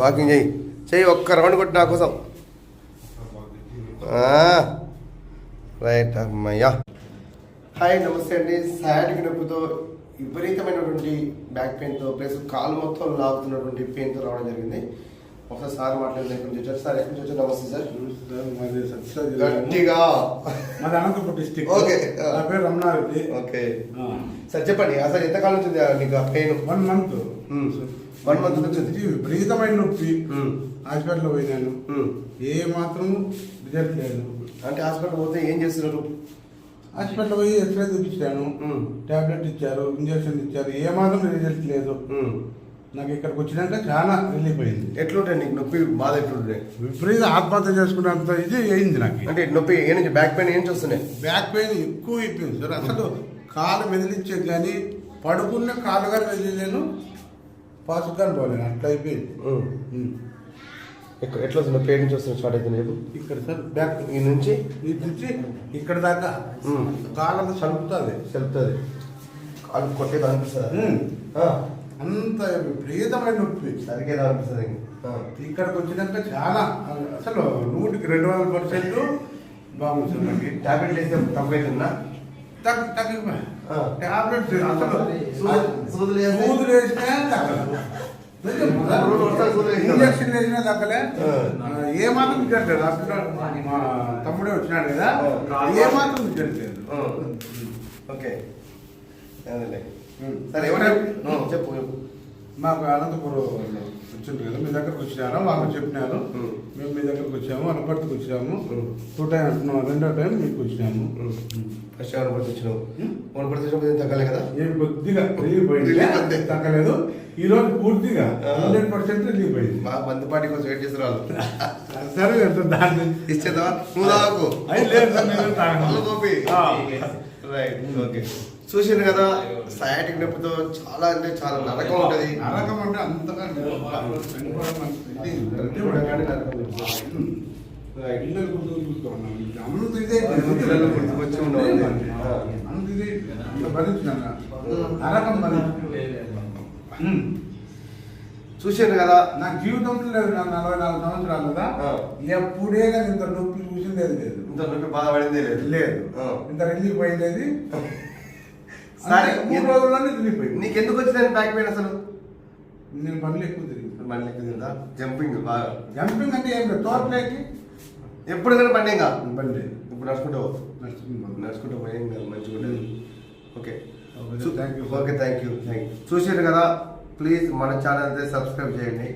Walking చెయ్యి ఒక్క round కొట్టి నా కోసం. రైట్ అమ్మయ్యా. హాయ్ నమస్తే అండి. సయాటిక్ నొప్పితో విపరీతమైనటువంటి బ్యాక్ పెయిన్తో ప్లస్ కాలు మొత్తం లాగుతున్నటువంటి పెయిన్తో రావడం జరిగింది. ఒకసారి సార్ మాట్లాడలేదు సార్. ఎక్కడి నుంచి నమస్తే సార్. గట్టిగా మాది అనంతపురం డిస్ట్రిక్ట్. ఓకే, నా పేరు రమణారెడ్డి. ఓకే సార్ చెప్పండి అసలు ఎంతకాలం నుంచి నీకు పెయిన్? 1 మంత్. 1 మంత్ నుంచి విపరీతమైన నొప్పి. హాస్పిటల్లో పోయినాను, ఏ మాత్రం రిజల్ట్ లేదు. అంటే హాస్పిటల్ పోతే ఏం చేస్తున్నారు? హాస్పిటల్ పోయి ఎక్స్రే చూపించాను, టాబ్లెట్ ఇచ్చారు, ఇంజక్షన్ ఇచ్చారు, ఏ మాత్రం రిజల్ట్ లేదు. నాకు ఇక్కడికి వచ్చినాక చాలా రిలీఫ్ అయింది. ఎట్లుంటాయి నీకు నొప్పి బాధ? ఎట్లుంటాయి? విపరీత ఆత్మహత్య చేసుకున్నంత ఇది అయింది నాకు. అంటే నొప్పి ఏ నుంచి బ్యాక్ పెయిన్ ఏం చూస్తున్నాయి? బ్యాక్ పెయిన్ ఎక్కువ అయిపోయింది సార్. అసలు కాలు మెదిలించేది కానీ పడుకున్న కాలు కానీ మెదిలేను, పాసు కానీ పోలేను, అట్లా అయిపోయింది. ఎట్లా వస్తుంది? పెయిన్ నుంచి వస్తుంది స్టార్ట్ అవుతుంది రేపు ఇక్కడ సార్. బ్యాక్ ఈ నుంచి ఇక్కడ దాకా కాలంతా సలుపుతుంది. కాలు కొట్టేది అనిపిస్తుంది, అంత విపరీతమైన నొప్పి సరిగేదా అనిపిస్తుంది. ఇక్కడికి వచ్చినాక చాలా అసలు 100% బాగుంది సార్. నాకు టాబ్లెట్ వేస్తే తక్కువైతుందా? తగ్గిపోయి టాబ్లెట్స్ సూదులు వేసినా ఇంజక్షన్ వేసినా తగ్గలే, ఏ మాత్రం విజయలేదు. అక్కడ మా తమ్ముడే వచ్చినాడు కదా, ఏ మాత్రం విజయలేదు. ఓకే సరే ఎవరైనా చెప్పు. మాకు అనంతపురం వచ్చింది కదా, మీ దగ్గరకు వచ్చినారు, మాకు చెప్పినారు. మేము మీ దగ్గరకు వచ్చాము, అనపర్తికి వచ్చాము. 2 టైం అంటున్నాము, 2వ టైం మీకు వచ్చినాము. ఫస్ట్ అనపర్తి వచ్చినాము. అనపర్తి వచ్చినప్పుడు తగ్గలే కదా, ఏం కొద్దిగా రిలీఫ్ అయింది, తగ్గలేదు. ఈ రోజు పూర్తిగా 100% రిలీఫ్ అయింది. మా మందుపాటి కోసం వెయిట్ చేసిన వాళ్ళు. సరే దాన్ని ఇచ్చేదా? నువ్వు తాగు. Right, okay. చూసింది కదా, సయాటిక్ నొప్పితో చాలా అంటే చాలా నరకం ఉంటుంది. నరకం అంటే అంతగా చూసాను కదా, నా జీవితంలో లేదు. నాకు 44 సంవత్సరాలు కదా, ఎప్పుడే కానీ ఇంత నొప్పి చూసిండేది లేదు, ఇంత నొప్పి బాధపడిందే లేదు, ఇంత రిలీఫ్ అయింది. 3 రోజుల్లోనే రిలీఫ్ అయింది. నీకు ఎందుకు వచ్చిందని బ్యాక్ పెయిన్? అసలు నేను బండ్లు ఎక్కువ తిరిగి. బండ్లు ఎక్కువ తిందా? జంపింగ్ బాగా. జంపింగ్ అంటే ఏం లేదు, తోటలోకి ఎప్పుడు కానీ బండి ఇంకా బండి ఇప్పుడు నడుచుకుంటూ పోయి మంచిగా ఉంటుంది. Okay, thank you. Okay, thank you. చూసారు కదా, ప్లీజ్ మన ఛానల్ అయితే సబ్స్క్రైబ్ చేయండి.